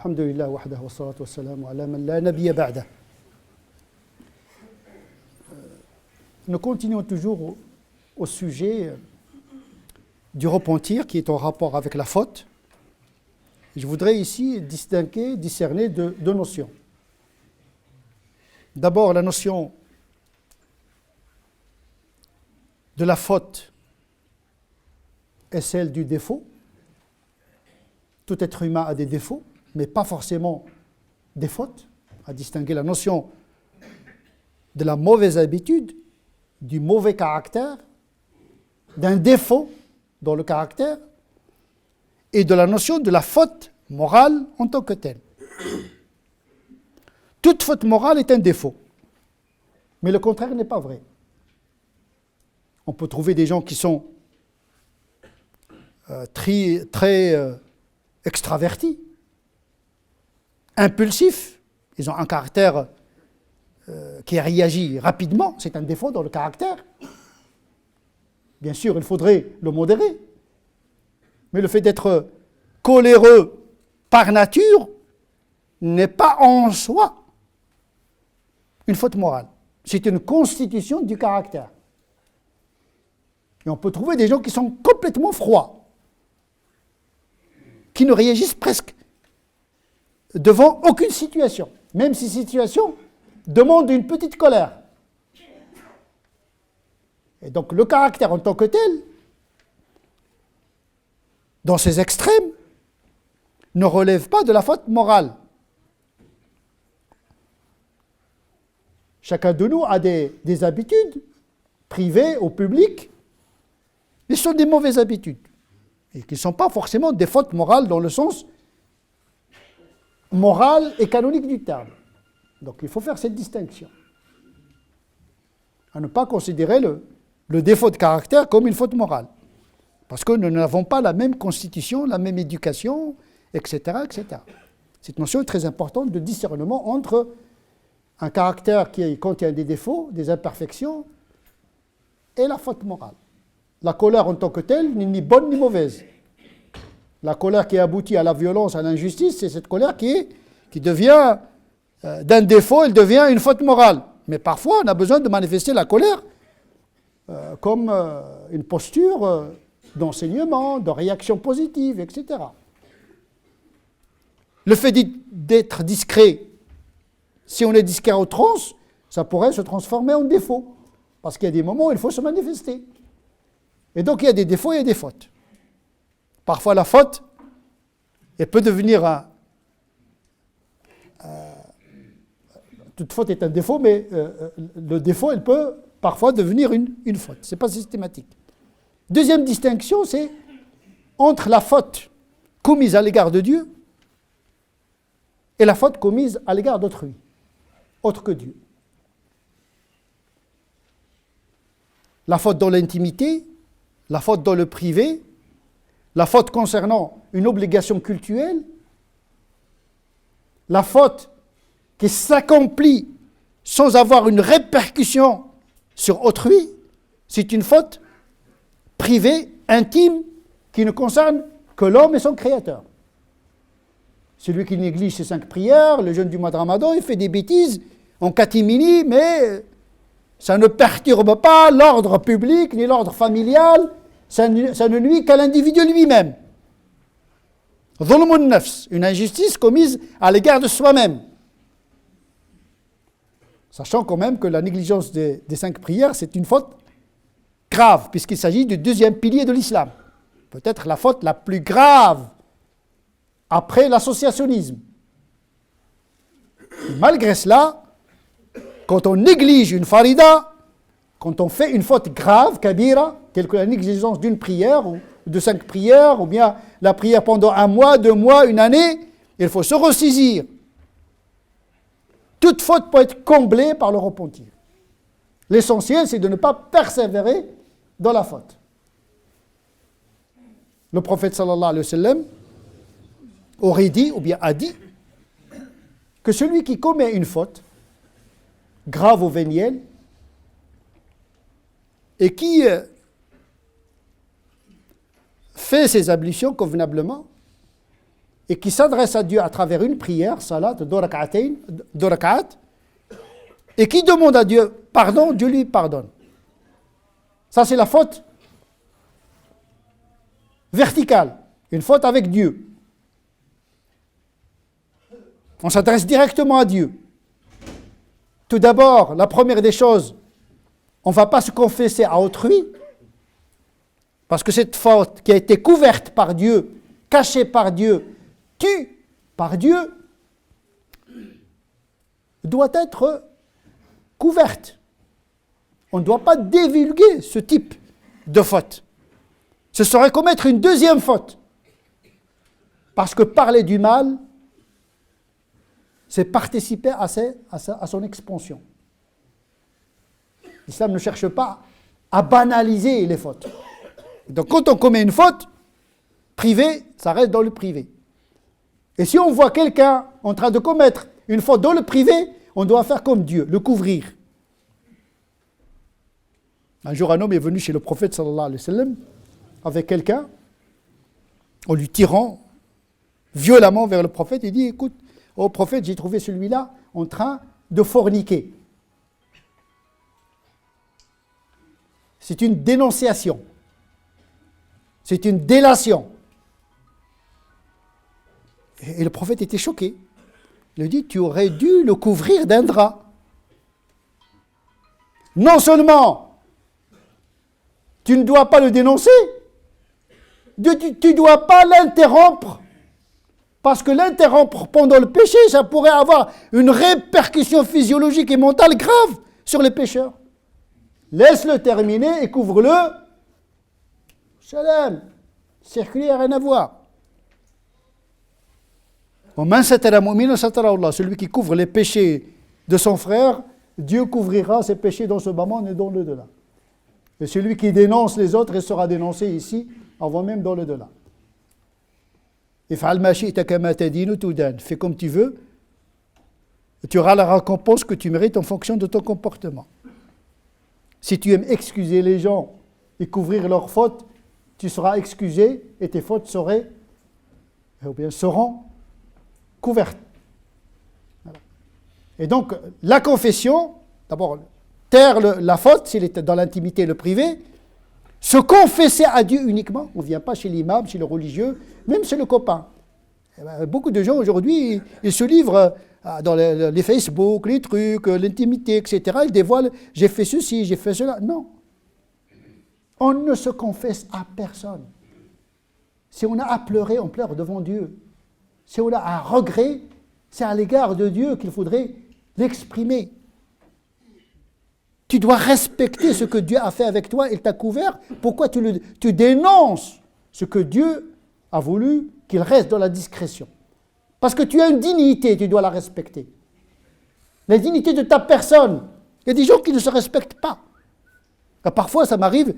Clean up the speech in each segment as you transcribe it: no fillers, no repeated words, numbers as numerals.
Alhamdulillah wahdahu wa salatu wa salamu ala man la nabiyya ba'dah. Nous continuons toujours au sujet du repentir qui est en rapport avec la faute. Je voudrais ici discerner deux notions. D'abord, la notion de la faute est celle du défaut. Tout être humain a des défauts, mais pas forcément des fautes. À distinguer la notion de la mauvaise habitude, du mauvais caractère, d'un défaut dans le caractère, et de la notion de la faute morale en tant que telle. Toute faute morale est un défaut, mais le contraire n'est pas vrai. On peut trouver des gens qui sont très extravertis, impulsifs, ils ont un caractère qui réagit rapidement, c'est un défaut dans le caractère. Bien sûr, il faudrait le modérer, mais le fait d'être coléreux par nature n'est pas en soi une faute morale. C'est une constitution du caractère. Et on peut trouver des gens qui sont complètement froids, qui ne réagissent presque devant aucune situation, même si cette situation demande une petite colère. Et donc le caractère en tant que tel, dans ses extrêmes, ne relève pas de la faute morale. Chacun de nous a des habitudes, privées ou publiques, mais ce sont des mauvaises habitudes, et qui ne sont pas forcément des fautes morales dans le sens moral et canonique du terme. Donc il faut faire cette distinction. À ne pas considérer le défaut de caractère comme une faute morale. Parce que nous n'avons pas la même constitution, la même éducation, etc., etc. Cette notion est très importante de discernement entre un caractère qui contient des défauts, des imperfections, et la faute morale. La colère en tant que telle n'est ni bonne ni mauvaise. La colère qui aboutit à la violence, à l'injustice, c'est cette colère qui devient, d'un défaut, elle devient une faute morale. Mais parfois, on a besoin de manifester la colère comme une posture d'enseignement, de réaction positive, etc. Le fait d'être discret, si on est discret à outrance, ça pourrait se transformer en défaut. Parce qu'il y a des moments où il faut se manifester. Et donc il y a des défauts et il y a des fautes. Parfois la faute, elle peut devenir toute faute est un défaut, mais le défaut, elle peut parfois devenir une faute. Ce n'est pas systématique. Deuxième distinction, c'est entre la faute commise à l'égard de Dieu et la faute commise à l'égard d'autrui, autre que Dieu. La faute dans l'intimité, la faute dans le privé, la faute concernant une obligation cultuelle, la faute qui s'accomplit sans avoir une répercussion sur autrui, c'est une faute privée, intime, qui ne concerne que l'homme et son créateur. Celui qui néglige ses 5 prières, le jeûne du mois de Ramadan, il fait des bêtises en catimini, mais ça ne perturbe pas l'ordre public ni l'ordre familial, ça ne nuit qu'à l'individu lui-même. Dhulmun nafs, une injustice commise à l'égard de soi-même. Sachant quand même que la négligence des 5 prières, c'est une faute grave, puisqu'il s'agit du deuxième pilier de l'islam. Peut-être la faute la plus grave après l'associationnisme. Et malgré cela, quand on néglige une farida, quand on fait une faute grave, kabira, telle que la négligence d'une prière, ou de 5 prières, ou bien la prière pendant 1 mois, 2 mois, 1 année, il faut se ressaisir. Toute faute peut être comblée par le repentir. L'essentiel, c'est de ne pas persévérer dans la faute. Le prophète sallallahu alayhi wa sallam aurait dit, ou bien a dit, que celui qui commet une faute, grave ou vénielle, et qui fait ses ablutions convenablement, et qui s'adresse à Dieu à travers une prière, salat, deux rak'at, et qui demande à Dieu pardon, Dieu lui pardonne. Ça, c'est la faute verticale, une faute avec Dieu. On s'adresse directement à Dieu. Tout d'abord, la première des choses, on ne va pas se confesser à autrui, parce que cette faute qui a été couverte par Dieu, cachée par Dieu, tue par Dieu, doit être couverte. On ne doit pas divulguer ce type de faute. Ce serait commettre une deuxième faute. Parce que parler du mal, c'est participer à son expansion. L'islam ne cherche pas à banaliser les fautes. Donc quand on commet une faute privée, ça reste dans le privé. Et si on voit quelqu'un en train de commettre une faute dans le privé, on doit faire comme Dieu, le couvrir. Un jour, un homme est venu chez le prophète sallallahu alayhi wa sallam avec quelqu'un, en lui tirant violemment vers le prophète. Il dit, écoute, ô prophète, j'ai trouvé celui-là en train de forniquer. C'est une dénonciation. C'est une délation. Et le prophète était choqué. Il lui dit, tu aurais dû le couvrir d'un drap. Non seulement tu ne dois pas le dénoncer, tu ne dois pas l'interrompre. Parce que l'interrompre pendant le péché, ça pourrait avoir une répercussion physiologique et mentale grave sur les pécheurs. Laisse-le terminer et couvre-le. Shalom. Circuler, rien à voir. Celui qui couvre les péchés de son frère, Dieu couvrira ses péchés dans ce moment et dans le delà. Et celui qui dénonce les autres, il sera dénoncé ici, avant même dans le delà. Fais comme tu veux, tu auras la récompense que tu mérites en fonction de ton comportement. Si tu aimes excuser les gens et couvrir leurs fautes, tu seras excusé et tes fautes seront couvertes. Voilà. Et donc, la confession, d'abord, taire la faute, s'il est dans l'intimité, le privé, se confesser à Dieu uniquement. On ne vient pas chez l'imam, chez le religieux, même chez le copain. Beaucoup de gens aujourd'hui, ils se livrent dans les Facebook, les trucs, l'intimité, etc. Ils dévoilent, j'ai fait ceci, j'ai fait cela. Non. On ne se confesse à personne. Si on a à pleurer, on pleure devant Dieu. Si on a un regret, c'est à l'égard de Dieu qu'il faudrait l'exprimer. Tu dois respecter ce que Dieu a fait avec toi, il t'a couvert. Pourquoi tu dénonces ce que Dieu a voulu qu'il reste dans la discrétion? Parce que tu as une dignité, tu dois la respecter. La dignité de ta personne. Il y a des gens qui ne se respectent pas. Parfois, ça m'arrive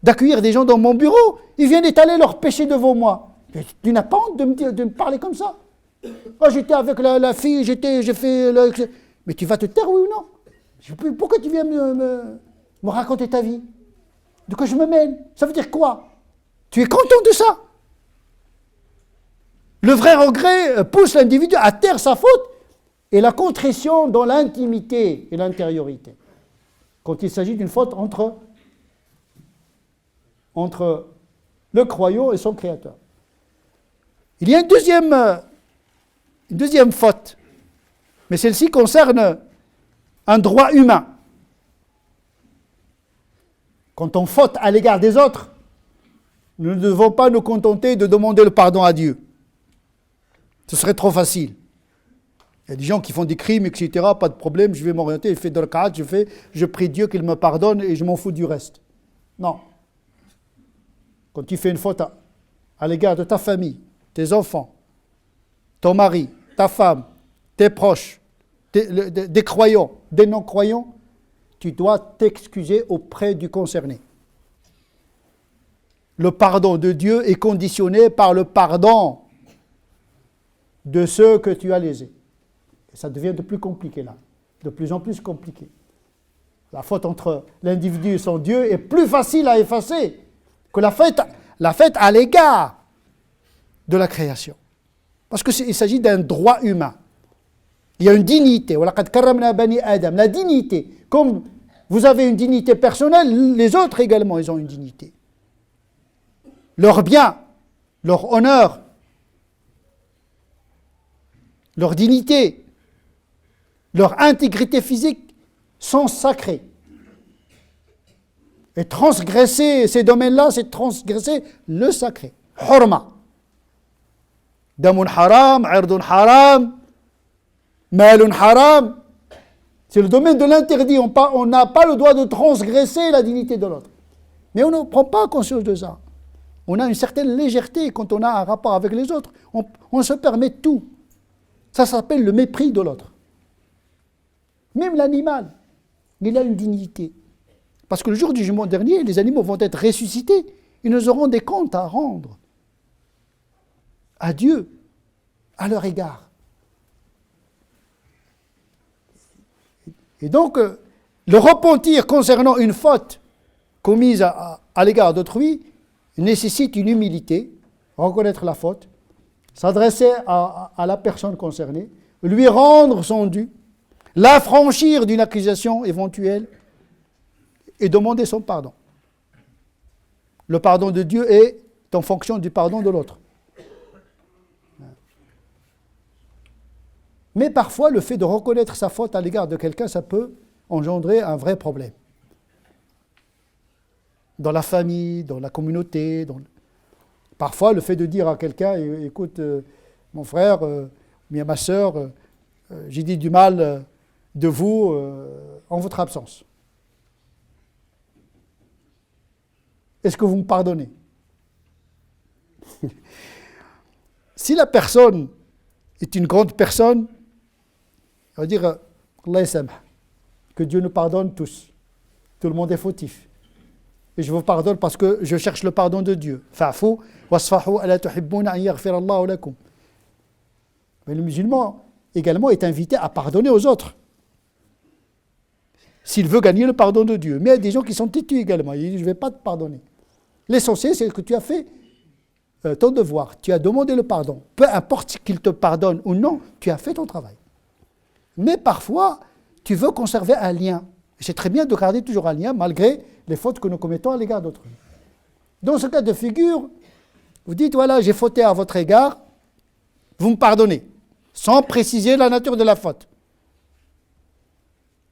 d'accueillir des gens dans mon bureau, ils viennent étaler leurs péchés devant moi. Tu n'as pas honte de me parler comme ça? Oh, j'étais avec la fille, j'ai fait... Mais tu vas te taire, oui ou non? Pourquoi tu viens me raconter ta vie? De quoi je me mêle? Ça veut dire quoi? Tu es content de ça? Le vrai regret pousse l'individu à taire sa faute et la contrition dans l'intimité et l'intériorité. Quand il s'agit d'une faute entre le croyant et son créateur. Il y a une deuxième faute, mais celle-ci concerne un droit humain. Quand on faute à l'égard des autres, nous ne devons pas nous contenter de demander le pardon à Dieu. Ce serait trop facile. Il y a des gens qui font des crimes, etc., pas de problème, je vais m'orienter, je fais de rak'at, je prie Dieu qu'il me pardonne et je m'en fous du reste. Non. Quand tu fais une faute à l'égard de ta famille, tes enfants, ton mari, ta femme, tes proches, des croyants, des non-croyants, tu dois t'excuser auprès du concerné. Le pardon de Dieu est conditionné par le pardon de ceux que tu as lésés. Et ça devient de plus compliqué là, de plus en plus compliqué. La faute entre l'individu et son Dieu est plus facile à effacer que la faute à l'égard de la création. Parce qu'il s'agit d'un droit humain. Il y a une dignité. La dignité. Comme vous avez une dignité personnelle, les autres également, ils ont une dignité. Leurs biens, leur honneur, leur dignité, leur intégrité physique sont sacrés. Et transgresser ces domaines-là, c'est transgresser le sacré. Hurma. Damun haram, irdun haram, malun haram. C'est le domaine de l'interdit. On n'a pas le droit de transgresser la dignité de l'autre. Mais on ne prend pas conscience de ça. On a une certaine légèreté quand on a un rapport avec les autres. On se permet tout. Ça s'appelle le mépris de l'autre. Même l'animal, il a une dignité. Parce que le jour du jugement dernier, les animaux vont être ressuscités. Ils nous auront des comptes à rendre à Dieu, à leur égard. Et donc, le repentir concernant une faute commise à l'égard d'autrui nécessite une humilité, reconnaître la faute, s'adresser à la personne concernée, lui rendre son dû, l'affranchir d'une accusation éventuelle et demander son pardon. Le pardon de Dieu est en fonction du pardon de l'autre. Mais parfois, le fait de reconnaître sa faute à l'égard de quelqu'un, ça peut engendrer un vrai problème. Dans la famille, dans la communauté. Parfois, le fait de dire à quelqu'un, écoute, mon frère, bien ma sœur, j'ai dit du mal de vous en votre absence. Est-ce que vous me pardonnez? Si la personne est une grande personne, on va dire Allah yassamah, que Dieu nous pardonne tous. Tout le monde est fautif. Et je vous pardonne parce que je cherche le pardon de Dieu. Fa'fu wasfahu ala tuhibbuna an yaghfira Allahu lakum. Mais le musulman également est invité à pardonner aux autres. S'il veut gagner le pardon de Dieu. Mais il y a des gens qui sont têtus également. Ils disent, je ne vais pas te pardonner. L'essentiel, c'est que tu as fait ton devoir. Tu as demandé le pardon. Peu importe qu'il te pardonne ou non, tu as fait ton travail. Mais parfois, tu veux conserver un lien. C'est très bien de garder toujours un lien, malgré les fautes que nous commettons à l'égard d'autrui. Dans ce cas de figure, vous dites, voilà, j'ai fauté à votre égard, vous me pardonnez, sans préciser la nature de la faute.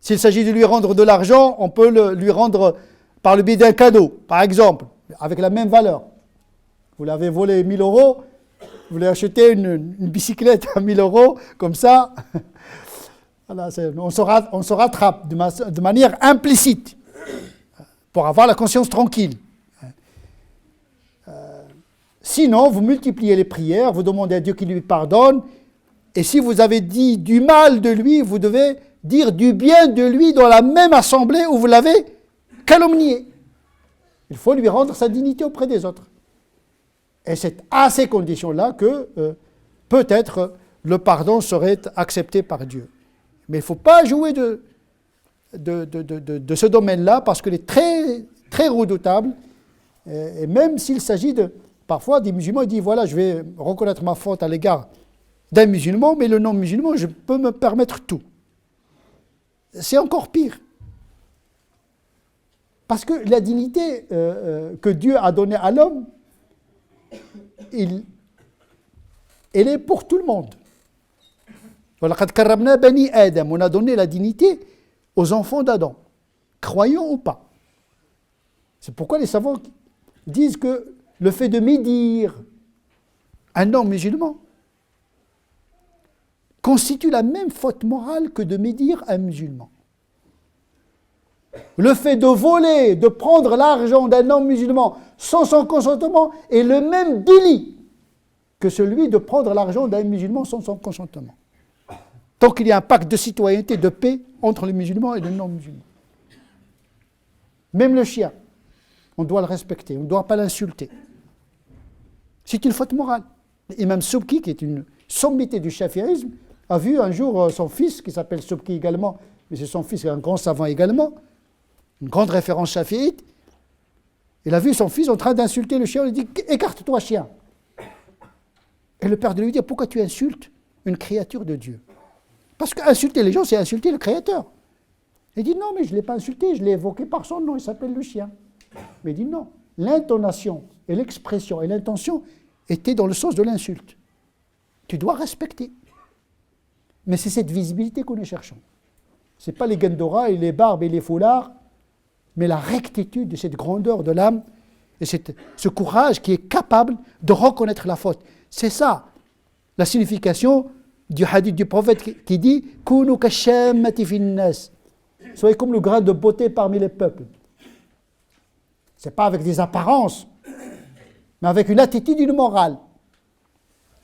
S'il s'agit de lui rendre de l'argent, on peut lui rendre par le biais d'un cadeau, par exemple, avec la même valeur. Vous l'avez volé 1000 €, vous voulez acheter une bicyclette à 1000 €, comme ça, voilà, on se rattrape de manière implicite, pour avoir la conscience tranquille. Sinon, vous multipliez les prières, vous demandez à Dieu qu'il lui pardonne, et si vous avez dit du mal de lui, vous devez dire du bien de lui dans la même assemblée où vous l'avez calomnié. Il faut lui rendre sa dignité auprès des autres. Et c'est à ces conditions-là que peut-être le pardon serait accepté par Dieu. Mais il ne faut pas jouer de ce domaine-là parce qu'il est très, très redoutable. Et même s'il s'agit parfois des musulmans, ils disent voilà, je vais reconnaître ma faute à l'égard d'un musulman, mais le non-musulman, je peux me permettre tout. C'est encore pire. Parce que la dignité que Dieu a donnée à l'homme, elle est pour tout le monde. On a donné la dignité aux enfants d'Adam, croyants ou pas. C'est pourquoi les savants disent que le fait de médire un non-musulman constitue la même faute morale que de médire un musulman. Le fait de voler, de prendre l'argent d'un non-musulman sans son consentement est le même délit que celui de prendre l'argent d'un musulman sans son consentement. Tant qu'il y a un pacte de citoyenneté, de paix entre les musulmans et les non-musulmans. Même le chien, on doit le respecter, on ne doit pas l'insulter. C'est une faute morale. Imam Subki, qui est une sommité du chafirisme, a vu un jour son fils, qui s'appelle Subki également, mais c'est son fils, un grand savant également, une grande référence chafiite. Il a vu son fils en train d'insulter le chien, il dit « Écarte-toi, chien !» Et le père de lui dit, pourquoi tu insultes une créature de Dieu? Parce qu'insulter les gens, c'est insulter le Créateur. Il dit, non, mais je ne l'ai pas insulté, je l'ai évoqué par son nom, il s'appelle le chien. Mais il dit, non, l'intonation et l'expression et l'intention étaient dans le sens de l'insulte. Tu dois respecter. Mais c'est cette visibilité que nous cherchons. Ce n'est pas les Gendora et les barbes et les foulards, mais la rectitude de cette grandeur de l'âme et ce courage qui est capable de reconnaître la faute. C'est ça, la signification du hadith du prophète qui dit « Kunu kashammati fin nas » soyez comme le grain de beauté parmi les peuples. Ce n'est pas avec des apparences, mais avec une attitude, une morale.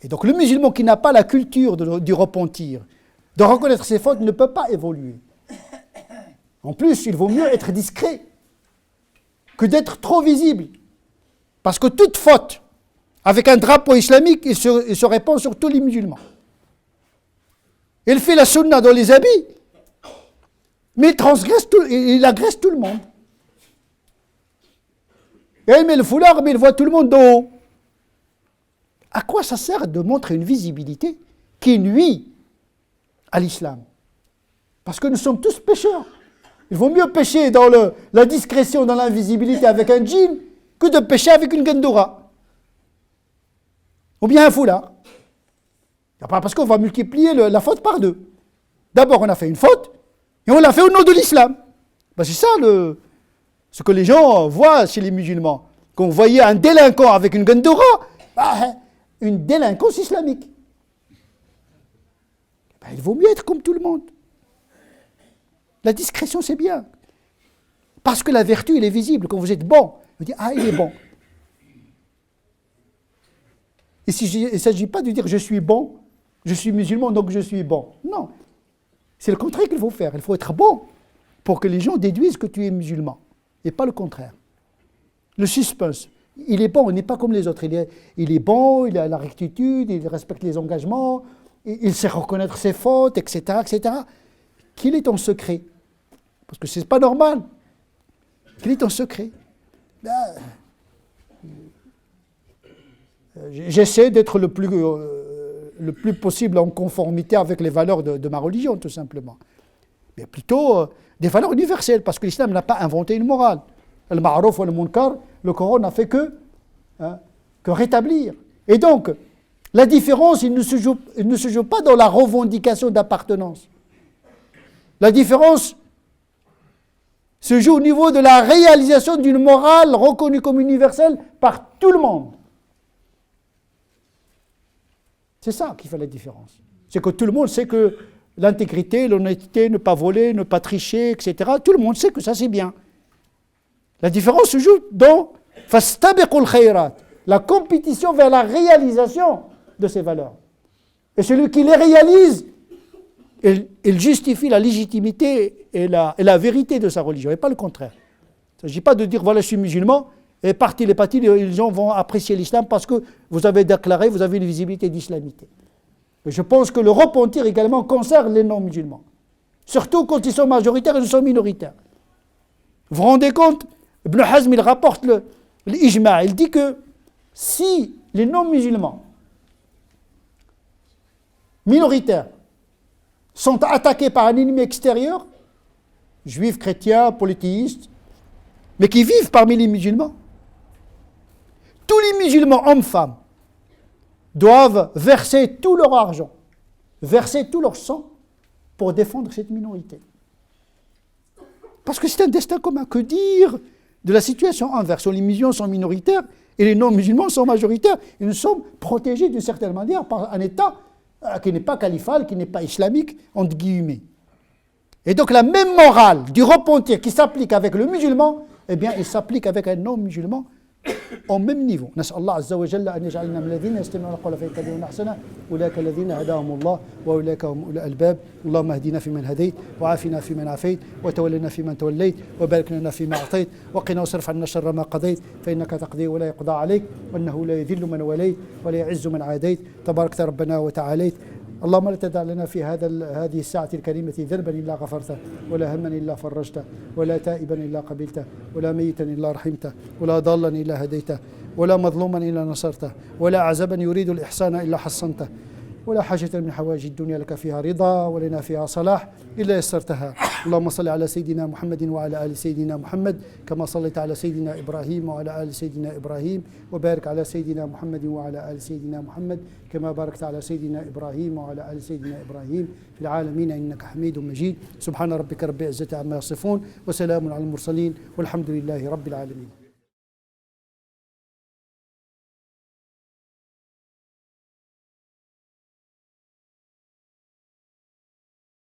Et donc le musulman qui n'a pas la culture du repentir, de reconnaître ses fautes, ne peut pas évoluer. En plus, il vaut mieux être discret que d'être trop visible. Parce que toute faute, avec un drapeau islamique, il se répand sur tous les musulmans. Il fait la sunna dans les habits, mais il agresse tout le monde. Et il met le foulard, mais il voit tout le monde d'en haut. À quoi ça sert de montrer une visibilité qui nuit à l'islam? Parce que nous sommes tous pécheurs. Il vaut mieux pécher dans la discrétion, dans l'invisibilité avec un djinn, que de pécher avec une gendora. Ou bien un foulard. Parce qu'on va multiplier la faute par deux. D'abord, on a fait une faute, et on l'a fait au nom de l'islam. Ben, c'est ça ce que les gens voient chez les musulmans. Quand vous voyez un délinquant avec une gendora, une délinquance islamique. Ben, il vaut mieux être comme tout le monde. La discrétion, c'est bien. Parce que la vertu, elle est visible. Quand vous êtes bon, vous dites, il est bon. Et il ne s'agit pas de dire, je suis bon, je suis musulman, donc je suis bon. Non. C'est le contraire qu'il faut faire. Il faut être bon pour que les gens déduisent que tu es musulman. Et pas le contraire. Le suspense. Il est bon, il n'est pas comme les autres. Il est bon, il a la rectitude, il respecte les engagements, il sait reconnaître ses fautes, etc., etc. Qu'il est en secret. Parce que ce n'est pas normal. Qu'il est en secret. J'essaie d'être le plus possible en conformité avec les valeurs de ma religion, tout simplement. Mais plutôt des valeurs universelles, parce que l'islam n'a pas inventé une morale. Le ma'rouf ou le munkar, le Coran n'a fait que rétablir. Et donc, la différence, il ne se joue pas dans la revendication d'appartenance. La différence se joue au niveau de la réalisation d'une morale reconnue comme universelle par tout le monde. C'est ça qui fait la différence. C'est que tout le monde sait que l'intégrité, l'honnêteté, ne pas voler, ne pas tricher, etc., tout le monde sait que ça c'est bien. La différence se joue dans fastabiqul khayrat, la compétition vers la réalisation de ces valeurs. Et celui qui les réalise, il justifie la légitimité et la vérité de sa religion, et pas le contraire. Il ne s'agit pas de dire, voilà, je suis musulman, et parti les partis, les gens vont apprécier l'islam parce que vous avez déclaré, vous avez une visibilité d'islamité. Et je pense que le repentir également concerne les non-musulmans. Surtout quand ils sont majoritaires et ils sont minoritaires. Vous vous rendez compte? Ibn Hazm, il rapporte l'ijma', il dit que si les non-musulmans minoritaires sont attaqués par un ennemi extérieur, juifs, chrétiens, polythéistes, mais qui vivent parmi les musulmans, tous les musulmans, hommes, femmes, doivent verser tout leur argent, verser tout leur sang pour défendre cette minorité. Parce que c'est un destin commun. Que dire de la situation inverse? Les musulmans sont minoritaires et les non-musulmans sont majoritaires. Et nous sommes protégés d'une certaine manière par un État qui n'est pas califal, qui n'est pas islamique, entre guillemets. Et donc la même morale du repentir qui s'applique avec le musulman, eh bien, il s'applique avec un non-musulman au même niveau. نسأل الله عز وجل أن يجعلنا من الذين يستمعون القول فيتبعون أحسنه أولئك الذين هداهم الله وأولئك هم أولو الألباب اللهم اهدنا فيمن هديت وعافنا فيمن عافيت وتولنا فيمن توليت وبارك لنا فيما أعطيت وقنا واصرف عنا شر ما قضيت فإنك تقضي ولا يقضى عليك وأنه لا يذل من وليت ولا يعز من عاديت تباركت ربنا وتعاليت اللهم لا تدع لنا في هذه الساعة الكريمة ذنبا إلا غفرته ولا هما إلا فرجته ولا تائبا إلا قبلته ولا ميتا إلا رحمته ولا ضالا إلا هديته ولا مظلوما إلا نصرته، ولا عزبا يريد الإحسان إلا حصنته، ولا حاجة من حوائج الدنيا لك فيها رضا ولنا فيها صلاح إلا يسرتها. اللهم صل على سيدنا محمد وعلى آل سيدنا محمد كما صليت على سيدنا إبراهيم وعلى آل سيدنا إبراهيم، وبارك على سيدنا محمد وعلى آل سيدنا محمد كما باركت على سيدنا إبراهيم وعلى آل سيدنا إبراهيم في العالمين إنك حميد مجيد. سبحان ربك رب العزة عما يصفون، وسلام على المرسلين، والحمد لله رب العالمين.